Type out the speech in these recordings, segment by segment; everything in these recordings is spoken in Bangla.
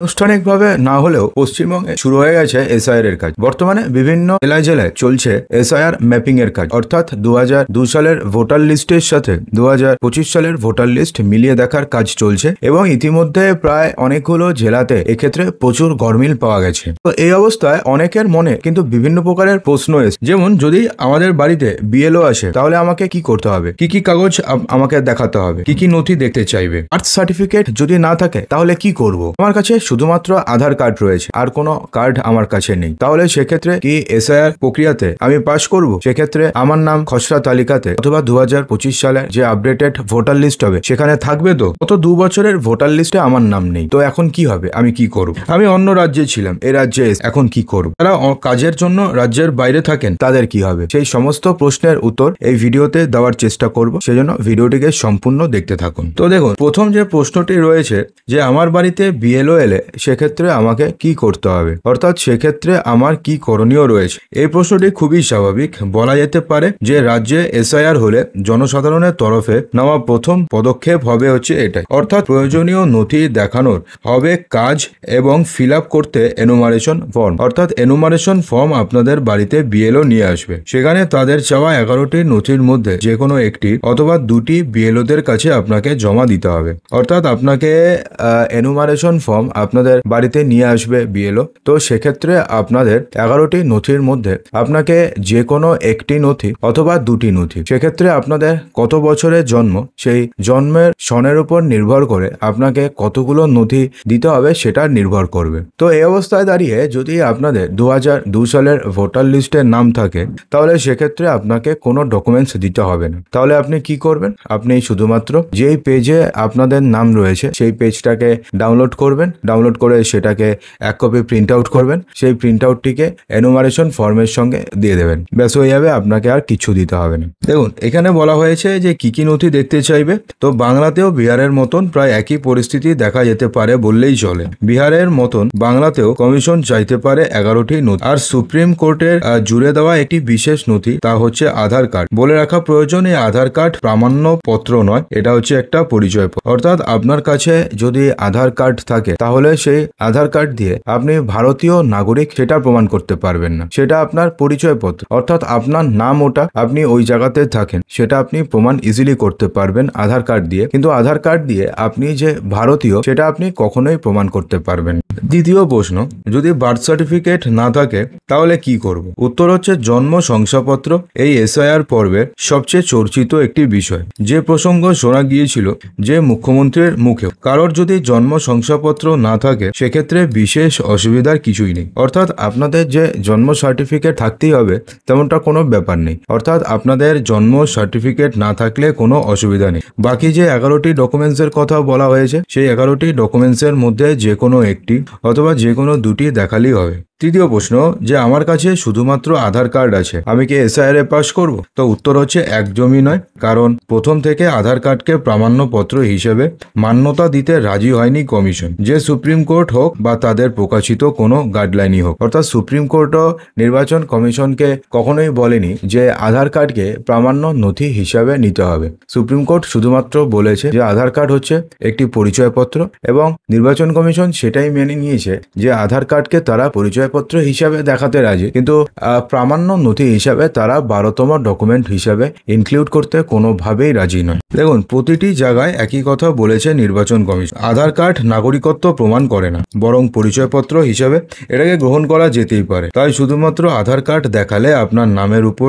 আনুষ্ঠানিকভাবে না হলেও পশ্চিমবঙ্গে শুরু হয়ে গেছে এসআইআর এর কাজ। বর্তমানে বিভিন্ন জেলায় জেলায় চলছে এসআইআর ম্যাপিং এর কাজ, অর্থাৎ 2002 সালের ভোটার লিস্টের সাথে 2025 সালের ভোটার লিস্ট মিলিয়ে দেখার কাজ চলছে এবং ইতিমধ্যে প্রায় অনেকগুলো জেলাতে এক্ষেত্রে প্রচুর গরমিল পাওয়া গেছে। তো এই অবস্থায় অনেকের মনে কিন্তু বিভিন্ন প্রকারের প্রশ্ন এসে, যেমন যদি আমাদের বাড়িতে বিএলও আসে তাহলে আমাকে কি করতে হবে, কি কি কাগজ আমাকে দেখাতে হবে, কি কি নথি দেখতে চাইবে, বার্থ সার্টিফিকেট যদি না থাকে তাহলে কি করব। আমার কাছে শুধুমাত্র আধার কার্ড রয়েছে, আর কোনো কার্ড আমার কাছে নেই, তাহলে সেক্ষেত্রে কি এসআইআর প্রক্রিয়াতে আমি পাস করব? সেক্ষেত্রে আমার নাম খসড়া তালিকাতে অথবা 2025 সালে যে আপডেটেড ভোটার লিস্ট হবে সেখানে থাকবে তো? গত 2 বছরের ভোটার লিস্টে আমার নাম নেই, তো এখন কি হবে? আমি কি করব? আমি অন্য রাজ্যে ছিলাম, এই রাজ্যে এখন কি করব? যারা কাজের জন্য রাজ্যের বাইরে থাকেন তাদের কি হবে? সেই সমস্ত প্রশ্নের উত্তর এই ভিডিওতে দেওয়ার চেষ্টা করব, সেজন্য ভিডিওটিকে সম্পূর্ণ দেখতে থাকুন। তো দেখুন, প্রথম যে প্রশ্নটি রয়েছে যে আমার বাড়িতে বিএলও এলে সেক্ষেত্রে আমাকে কি করতে হবে, অর্থাৎ সেক্ষেত্রে আমার কি করণীয় রয়েছে। এই প্রশ্নটি খুবই স্বাভাবিক। বলা যেতে পারে যে রাজ্যে এসআইআর হলে জনসাধারণের তরফে নেওয়া প্রথম পদক্ষেপ হবে হচ্ছে এটাই, অর্থাৎ প্রয়োজনীয় নথি দেখানোর হবে কাজ এবং ফিল আপ করতে এনুমারেশন ফর্ম, অর্থাৎ এনুমারেশন ফর্ম আপনাদের বাড়িতে বিএলও নিয়ে আসবে। সেখানে তাদের চাওয়া 11টি নথির মধ্যে যে কোনো একটি অথবা দুটি বিএলওদের কাছে আপনাকে জমা দিতে হবে, অর্থাৎ আপনাকে এনুমারেশন ফর্ম আপনাদের বাড়িতে নিয়ে আসবে বিএলও। তো সেক্ষেত্রে আপনাদের 11টি নথির মধ্যে আপনাকে যে কোনো একটি নথি অথবা দুটি নথি, সেক্ষেত্রে আপনাদের কত বছরের জন্ম সেই জন্মের সনের উপর নির্ভর করে আপনাকে কতগুলো নথি দিতে হবে সেটা নির্ভর করবে। তো এই অবস্থায় দাঁড়িয়ে যদি আপনাদের 2002 সালের ভোটার লিস্টের নাম থাকে তাহলে সেক্ষেত্রে আপনাকে কোনো ডকুমেন্টস দিতে হবে না। তাহলে আপনি কি করবেন? আপনি শুধুমাত্র যেই পেজে আপনাদের নাম রয়েছে সেই পেজটাকে ডাউনলোড করবেন, ডাউনলোড করে সেটাকে 1 কপি প্রিন্ট আউট করবেন, সেই প্রিন্ট আউটটিকে এনুমারেশন ফর্মের সঙ্গে দিয়ে দেবেন, ব্যাস হয়ে যাবে, আপনাকে আর কিছু দিতে হবে না। দেখুন, এখানে বলা হয়েছে যে কি কি নথি দেখতে চাইবে। তো বাংলাতেও বিহারের মতন প্রায় একই পরিস্থিতি দেখা যেতে পারে বললেই চলে। বিহারের মতন বাংলাতেও কমিশন চাইতে পারে 11টি নথি। আর সুপ্রিম কোর্টের জুড়ে দেওয়া একটি বিশেষ নথি, তা হচ্ছে আধার কার্ড। বলে রাখা প্রয়োজন, এই আধার কার্ড প্রামাণ্য পত্র নয়, এটা হচ্ছে একটা পরিচয় পত্র। অর্থাৎ আপনার কাছে যদি আধার কার্ড থাকে তাহলে সেই আধার কার্ড দিয়ে আপনি ভারতীয় নাগরিক সেটা প্রমাণ করতে পারবেন না, সেটা আপনার পরিচয় পত্র, অর্থাৎ আপনার নাম ওটা, আপনি ওই জায়গাতে থাকেন, সেটা আপনি প্রমাণ ইজিলি করতে পারবেন আধার কার্ড দিয়ে, কিন্তু আধার কার্ড দিয়ে আপনি যে ভারতীয় সেটা আপনি কখনোই প্রমাণ করতে পারবেন। দ্বিতীয় প্রশ্ন, যদি বার্থ সার্টিফিকেট না থাকে তাহলে কি করব? উত্তর হচ্ছে জন্ম শংসাপত্র এই এসআইআর পর্বের সবচেয়ে চর্চিত একটি বিষয়। যে প্রসঙ্গ শোনা গিয়েছিল যে মুখ্যমন্ত্রীর মুখেও, কারোর যদি জন্ম শংসাপত্র না থাকে সেক্ষেত্রে বিশেষ অসুবিধার কিছুই নেই, অর্থাৎ আপনাদের যে জন্ম সার্টিফিকেট থাকতেই হবে তেমনটা কোনো ব্যাপার নেই, অর্থাৎ আপনাদের জন্ম সার্টিফিকেট না থাকলে কোনো অসুবিধা নেই। বাকি যে 11টি ডকুমেন্টসের কথা বলা হয়েছে সেই 11টি ডকুমেন্টসের মধ্যে যে কোনো একটি অথবা যে কোনো দুটি দেখালেই হবে। তৃতীয় প্রশ্ন, যে আমার কাছে শুধুমাত্র আধার কার্ড আছে, আমি কি এসআইআর এ পাস করব? তো উত্তর হচ্ছে একদমই নয়, কারণ প্রথম থেকে আধার কার্ডকে প্রামাণ্য পত্র হিসেবে মান্যতা দিতে রাজি হয়নি কমিশন, যে সুপ্রিম কোর্ট হোক বা তাদের প্রকাশিত কোনো গাইডলাইনই হোক। অর্থাৎ সুপ্রিম কোর্টও নির্বাচন কমিশনকে কখনোই বলেনি যে আধার কার্ডকে প্রামাণ্য নথি হিসাবে নিতে হবে। সুপ্রিম কোর্ট শুধুমাত্র বলেছে যে আধার কার্ড হচ্ছে একটি পরিচয়পত্র এবং নির্বাচন কমিশন সেটাই মেনে নিয়েছে যে আধার কার্ডকে তারা পরিচয়পত্র হিসাবে দেখাতে রাজি, কিন্তু প্রামাণ্য নথি হিসাবে তারা 12তম ডকুমেন্ট হিসাবে ইনক্লুড করতে কোনোভাবেই রাজি নয়। দেখুন, প্রতিটি জায়গায় একই কথা বলেছে নির্বাচন কমিশন, আধার কার্ড নাগরিকত্ব প্রমাণ করে না, বরং পরিচয়পত্র হিসাবে এটাকে গ্রহণ করা যেতেই পারে। তাই শুধুমাত্র আধার কার্ড দেখালে আপনার নামের উপর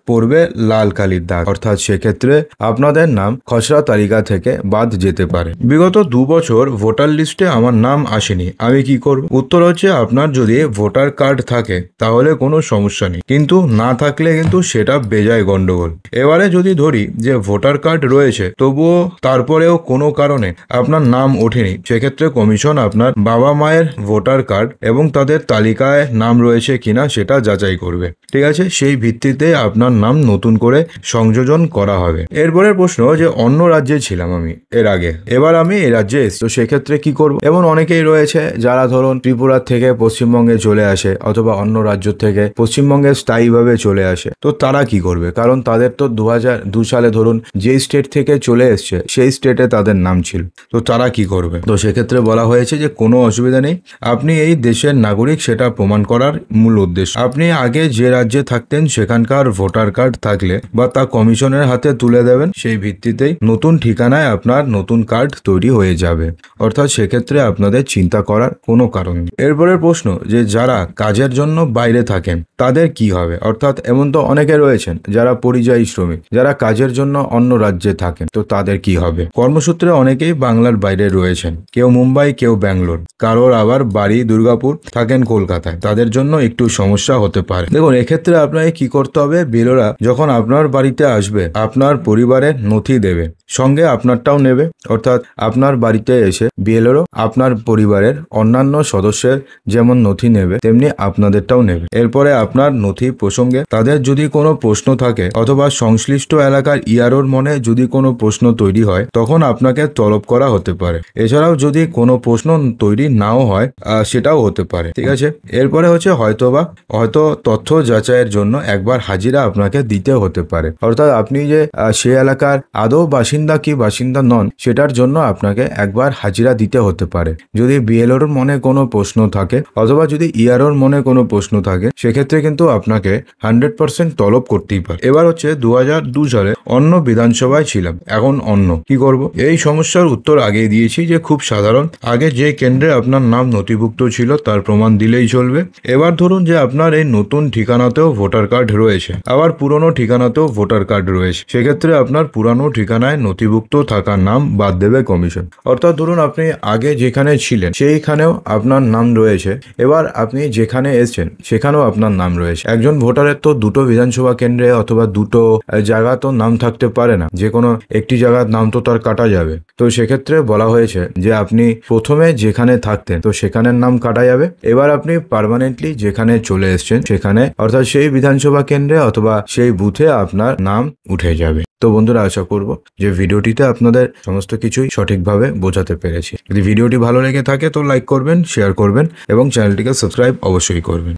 পড়বে লাল কালির দাগ, অর্থাৎ সেক্ষেত্রে আপনাদের নাম খসড়া তালিকা থেকে বাদ যেতে পারে। বিগত 2 বছর ভোটার লিস্টে আমার নাম আসেনি, আমি কি করব? উত্তর হচ্ছে আপনার যদি ভোটার কার্ড থাকে তাহলে কোনো সমস্যা নেই, কিন্তু না থাকলে কিন্তু সেটা বেজায় গন্ডগোল। এবারে যদি ধরি যে ভোটার কার্ড রয়েছে তবুও তারপরেও কোনো কারণে আপনার নাম ওঠেনি, সেক্ষেত্রে কমিশন আপনার বাবা মায়ের ভোটার কার্ড এবং তাদের তালিকায় নাম রয়েছে কিনা সেটা যাচাই করবে, ঠিক আছে? সেই ভিত্তিতে আপনার নাম নতুন করে সংযোজন করা হবে। এরপরের প্রশ্ন, যে অন্য রাজ্যে ছিলাম আমি এর আগে, এবার আমি এই রাজ্যে এসেছি, তো সেক্ষেত্রে কি করব? এমন অনেকেই রয়েছে যারা ধরুন ত্রিপুরা থেকে পশ্চিমবঙ্গে চলে আসে অথবা অন্য রাজ্য থেকে পশ্চিমবঙ্গে স্থায়ীভাবে চলে আসে, তো তারা কি করবে? কারণ তাদের তো 2002 সালে ধরুন যেই স্টেট থেকে চলে এসছে সেই স্টেটে তাদের নাম ছিল, তো তারা কি করবে? তো সেক্ষেত্রে বলা হয়েছে যে কোনো অসুবিধা নেই, আপনি এই দেশের নাগরিক সেটা প্রমাণ করার মূল উদ্দেশ্য। আপনি আগে যে রাজ্যে থাকতেন সেখানকার ভোটার কার্ড থাকলে বা তা কমিশনের হাতে তুলে দেবেন, সেই ভিত্তিতেই নতুন ঠিকানায় আপনার নতুন কার্ড তৈরি হয়ে যাবে। অর্থাৎ সেক্ষেত্রে আপনাদের চিন্তা করার কোনো কারণ নেই। এরপরের প্রশ্ন যে যারা কাজের জন্য বাইরে থাকেন তাদের কি হবে? অর্থাৎ এমন তো অনেকে রয়েছেন যারা পরিযায়ী শ্রমিক, যারা কাজের জন্য অন্য রাজ্যে থাকেন, তো তাদের কি হবে? কর্মসূত্রে অনেকেই বাংলার বাইরে রয়েছেন, কেউ মুম্বাই, কেউ ব্যাঙ্গালোর, কারোর আবার বাড়ি দুর্গাপুর, থাকেন কলকাতায়, তাদের জন্য একটু সমস্যা হতে পারে। দেখুন, এক্ষেত্রে আপনাকে কি করতে হবে? বিএলওরা যখন আপনার বাড়িতে আসবে আপনার পরিবারের নথি দেবে, সঙ্গে আপনারটাও নেবে। অর্থাৎ আপনার বাড়িতে এসে বিএলওরও আপনার পরিবারের অন্যান্য সদস্যের যেমন নথি নেবে তেমনি আপনাদেরটাও নেবে। এরপরে আপনার নথি প্রসঙ্গে তাদের যদি কোনো প্রশ্ন থাকে অথবা সংশ্লিষ্ট এলাকার ইআরওর মনে যদি কোনো প্রশ্ন তৈরি হয় তখন আপনাকে তলব করা হতে পারে। এছাড়াও যদি কোনো প্রশ্ন তৈরি নাও হয় সেটাও হতে পারে, ঠিক আছে। এরপরে হচ্ছে হয়তো তথ্য যাচাইয়ের জন্য একবার হাজিরা আপনাকে দিতে হতে পারে। অর্থাৎ আপনি যে সে এলাকার আদৌ বাসিন্দা কি বাসিন্দা নন সেটার জন্য আপনাকে একবার হাজিরা দিতে হতে পারে। যদি বিএলওর মনে কোনো প্রশ্ন থাকে অথবা যদি ইআরওর মনে কোনো প্রশ্ন থাকে সেক্ষেত্রে কিন্তু আপনাকে 100% তলব করতেই পারে। এবার হচ্ছে 2002 সালে অন্য বিধানসভায় ছিলাম, এখন অন্য কি করব? এই সমস্যার উত্তর আগেই দিয়েছি যে খুব সাধারণ। আগে যে কেন্দ্রে আপনার নাম নথিভুক্ত ছিল তার প্রমাণ দিলেই চলবে। এবার ধরুন যে আপনার এই নতুন ঠিকানাতেও ভোটার কার্ড রয়েছে, আবার পুরনো ঠিকানাতেও ভোটার কার্ড রয়েছে, সেক্ষেত্রে আপনার পুরানো ঠিকানায় নথিভুক্ত থাকার নাম বাদ দেবে কমিশন। অর্থাৎ ধরুন আপনি আগে যেখানে ছিলেন সেইখানেও আপনার নাম রয়েছে, এবার আপনি যেখানে এসেছেন সেখানেও আপনার নাম রয়েছে। একজন ভোটারের তো দুটো বিধানসভা কেন্দ্রে অথবা দুটো জায়গা তো নাম থাকতে পারে না, যে কোনো একটি জায়গার নাম তো তার কাটা যাবে। তো সেক্ষেত্রে বলা হয়েছে যে আপনি প্রথমে যেখানে থাকতেন তো সেখানের নাম কাটা যাবে, এবার আপনি পার্মানেন্টলি যেখানে চলে এসেছেন সেখানে অর্থাৎ সেই বিধানসভা কেন্দ্রে অথবা সেই বুথে আপনার নাম উঠে যাবে। তো বন্ধুরা, আশা করব যে ভিডিওটিতে আপনাদের সমস্ত কিছুই সঠিকভাবে বোঝাতে পেরেছি। যদি ভিডিওটি ভালো লেগে থাকে তো লাইক করবেন, শেয়ার করবেন এবং চ্যানেলটিকে সাবস্ক্রাইব অবশ্যই করবেন।